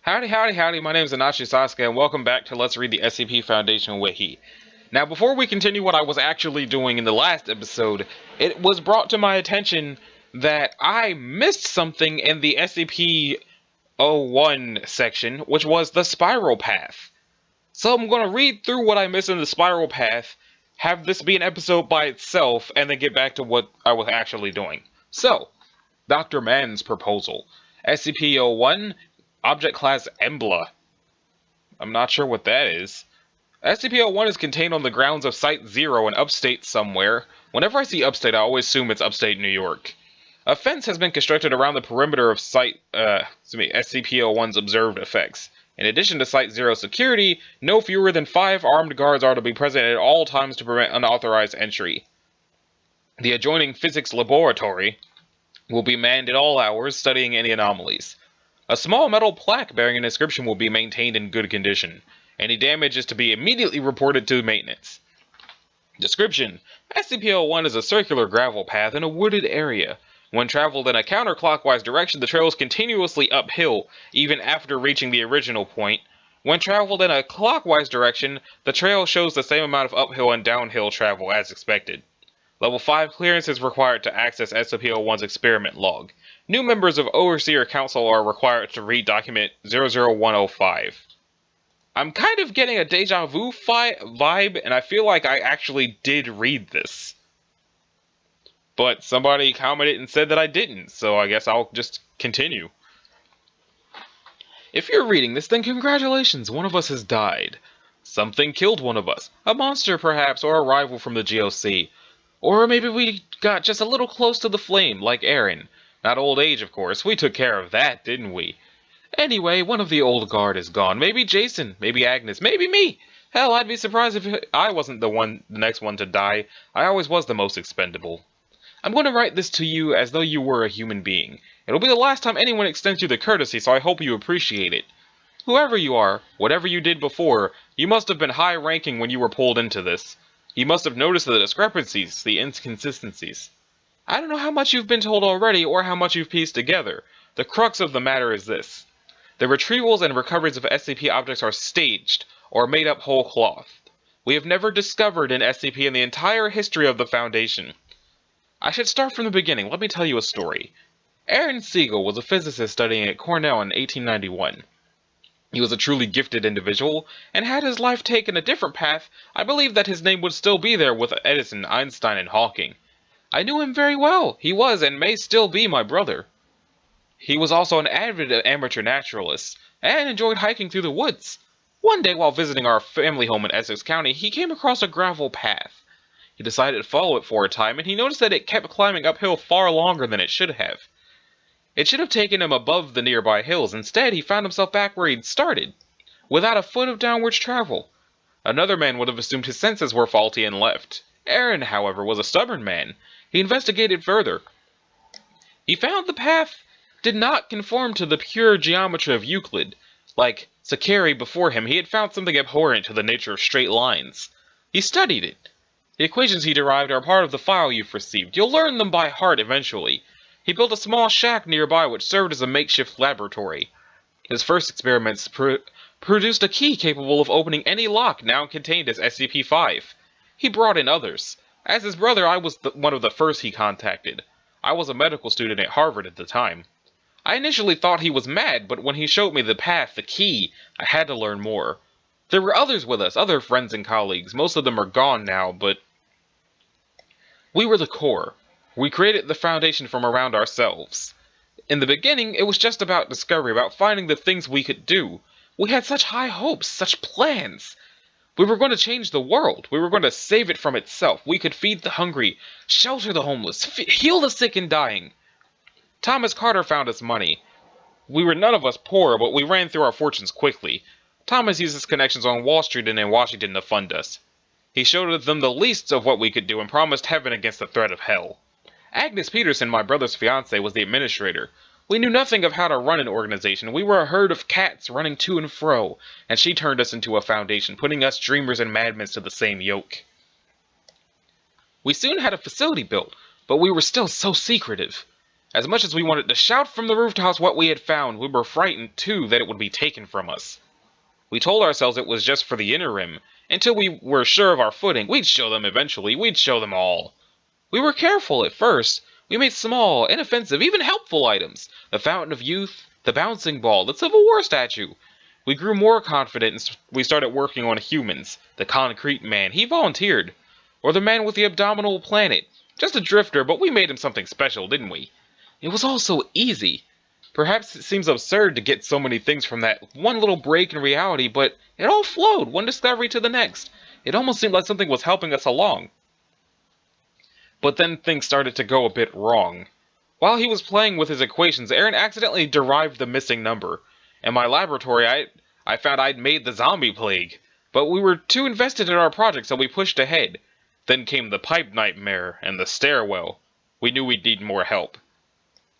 Howdy, howdy, howdy, my name is Anashi Sasuke, and welcome back to Let's Read the SCP Foundation Wiki. Now, before we continue what I was actually doing in the last episode, it was brought to my attention that I missed something in the SCP-01 section, which was the Spiral Path. So I'm going to read through what I missed in the Spiral Path, have this be an episode by itself, and then get back to what I was actually doing. So, Dr. Mann's proposal. SCP-01, Object Class Embla. I'm not sure what that is. SCP-01 is contained on the grounds of Site-0 in upstate somewhere. Whenever I see upstate, I always assume it's upstate New York. A fence has been constructed around the perimeter of SCP-01's observed effects. In addition to Site-0 security, no fewer than 5 armed guards are to be present at all times to prevent unauthorized entry. The adjoining physics laboratory will be manned at all hours, studying any anomalies. A small metal plaque bearing an inscription will be maintained in good condition. Any damage is to be immediately reported to maintenance. Description: SCP-01 is a circular gravel path in a wooded area. When traveled in a counterclockwise direction, the trail is continuously uphill, even after reaching the original point. When traveled in a clockwise direction, the trail shows the same amount of uphill and downhill travel as expected. Level 5 clearance is required to access SCP-01's experiment log. New members of Overseer Council are required to read document 00105. I'm kind of getting a deja vu vibe, and I feel like I actually did read this. But somebody commented and said that I didn't, so I guess I'll just continue. If you're reading this, then congratulations, one of us has died. Something killed one of us. A monster, perhaps, or a rival from the GOC. Or maybe we got just a little close to the flame, like Aaron. Not old age, of course. We took care of that, didn't we? Anyway, one of the old guard is gone. Maybe Jason, maybe Agnes, maybe me. Hell, I'd be surprised if I wasn't the next one to die. I always was the most expendable. I'm going to write this to you as though you were a human being. It'll be the last time anyone extends you the courtesy, so I hope you appreciate it. Whoever you are, whatever you did before, you must have been high-ranking when you were pulled into this. You must have noticed the discrepancies, the inconsistencies. I don't know how much you've been told already, or how much you've pieced together. The crux of the matter is this. The retrievals and recoveries of SCP objects are staged, or made up whole cloth. We have never discovered an SCP in the entire history of the Foundation. I should start from the beginning. Let me tell you a story. Aaron Siegel was a physicist studying at Cornell in 1891. He was a truly gifted individual, and had his life taken a different path, I believe that his name would still be there with Edison, Einstein, and Hawking. I knew him very well. He was, and may still be, my brother. He was also an avid amateur naturalist, and enjoyed hiking through the woods. One day, while visiting our family home in Essex County, he came across a gravel path. He decided to follow it for a time, and he noticed that it kept climbing uphill far longer than it should have. It should have taken him above the nearby hills. Instead, he found himself back where he'd started, without a foot of downwards travel. Another man would have assumed his senses were faulty and left. Aaron, however, was a stubborn man. He investigated further. He found the path did not conform to the pure geometry of Euclid. Like Sakari before him, he had found something abhorrent to the nature of straight lines. He studied it. The equations he derived are part of the file you've received. You'll learn them by heart eventually. He built a small shack nearby which served as a makeshift laboratory. His first experiments produced a key capable of opening any lock now contained as SCP-5. He brought in others. As his brother, I was one of the first he contacted. I was a medical student at Harvard at the time. I initially thought he was mad, but when he showed me the path, the key, I had to learn more. There were others with us, other friends and colleagues. Most of them are gone now, but we were the core. We created the Foundation from around ourselves. In the beginning, it was just about discovery, about finding the things we could do. We had such high hopes, such plans. We were going to change the world. We were going to save it from itself. We could feed the hungry, shelter the homeless, heal the sick and dying. Thomas Carter found us money. We were none of us poor, but we ran through our fortunes quickly. Thomas used his connections on Wall Street and in Washington to fund us. He showed them the least of what we could do and promised heaven against the threat of hell. Agnes Peterson, my brother's fiancée, was the administrator. We knew nothing of how to run an organization. We were a herd of cats running to and fro, and she turned us into a foundation, putting us dreamers and madmen to the same yoke. We soon had a facility built, but we were still so secretive. As much as we wanted to shout from the rooftops what we had found, we were frightened too that it would be taken from us. We told ourselves it was just for the interim. Until we were sure of our footing, we'd show them eventually, we'd show them all. We were careful at first. We made small, inoffensive, even helpful items. The Fountain of Youth, the bouncing ball, the Civil War statue. We grew more confident and we started working on humans. The concrete man, he volunteered. Or the man with the abdominal planet. Just a drifter, but we made him something special, didn't we? It was all so easy. Perhaps it seems absurd to get so many things from that one little break in reality, but it all flowed, one discovery to the next. It almost seemed like something was helping us along. But then things started to go a bit wrong. While he was playing with his equations, Aaron accidentally derived the missing number. In my laboratory, I found I'd made the zombie plague. But we were too invested in our project, so we pushed ahead. Then came the pipe nightmare and the stairwell. We knew we'd need more help.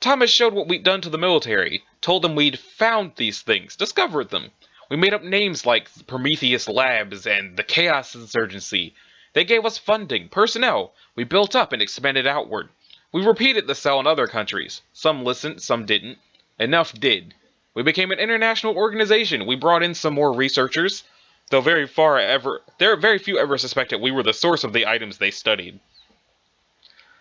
Thomas showed what we'd done to the military, told them we'd found these things, discovered them. We made up names like Prometheus Labs and the Chaos Insurgency. They gave us funding, personnel. We built up and expanded outward. We repeated the cell in other countries. Some listened, some didn't. Enough did. We became an international organization. We brought in some more researchers, though very few ever suspected we were the source of the items they studied.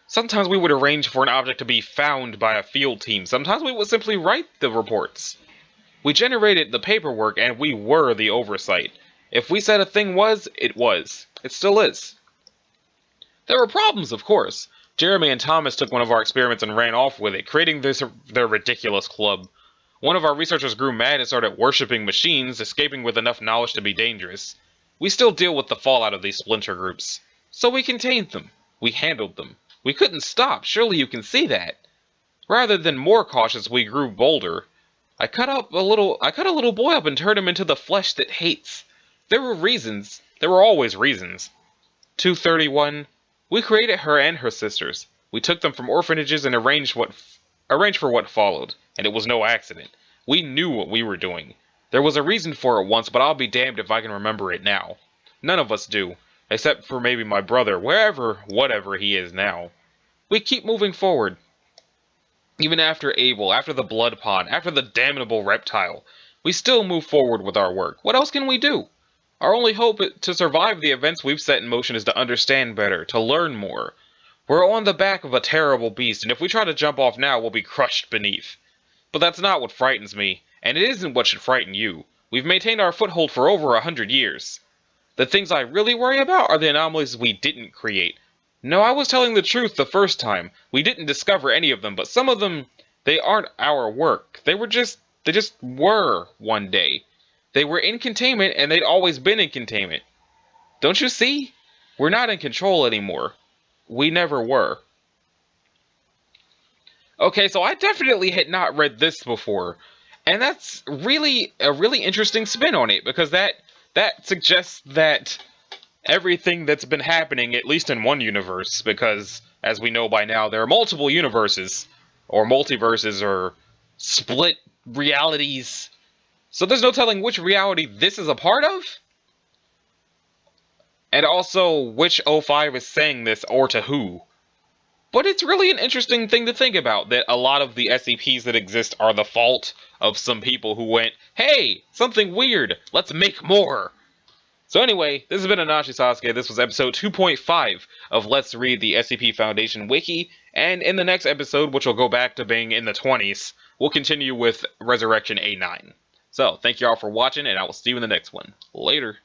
Sometimes we would arrange for an object to be found by a field team. Sometimes we would simply write the reports. We generated the paperwork and we were the oversight. If we said a thing was, it was. It still is. There were problems, of course. Jeremy and Thomas took one of our experiments and ran off with it, creating their ridiculous club. One of our researchers grew mad and started worshipping machines, escaping with enough knowledge to be dangerous. We still deal with the fallout of these splinter groups. So we contained them. We handled them. We couldn't stop, surely you can see that. Rather than more cautious, we grew bolder. I cut a little boy up and turned him into the flesh that hates. There were reasons. There were always reasons. 231. We created her and her sisters. We took them from orphanages and arranged for what followed. And it was no accident. We knew what we were doing. There was a reason for it once, but I'll be damned if I can remember it now. None of us do. Except for maybe my brother, whatever he is now. We keep moving forward. Even after Abel, after the blood pond, after the damnable reptile, we still move forward with our work. What else can we do? Our only hope to survive the events we've set in motion is to understand better, to learn more. We're on the back of a terrible beast, and if we try to jump off now, we'll be crushed beneath. But that's not what frightens me, and it isn't what should frighten you. We've maintained our foothold for over 100 years. The things I really worry about are the anomalies we didn't create. No, I was telling the truth the first time. We didn't discover any of them, but some of them, they aren't our work. They just were one day. They were in containment, and they'd always been in containment. Don't you see? We're not in control anymore. We never were. Okay, so I definitely had not read this before. And that's really a really interesting spin on it, because that suggests that everything that's been happening, at least in one universe, because, as we know by now, there are multiple universes, or multiverses, or split realities. So there's no telling which reality this is a part of? And also, which O5 is saying this, or to who? But it's really an interesting thing to think about, that a lot of the SCPs that exist are the fault of some people who went, hey, something weird, let's make more. So anyway, this has been Anashi Sasuke. This was episode 2.5 of Let's Read the SCP Foundation Wiki, and in the next episode, which will go back to being in the 20s, we'll continue with Resurrection A9. So, thank you all for watching, and I will see you in the next one. Later.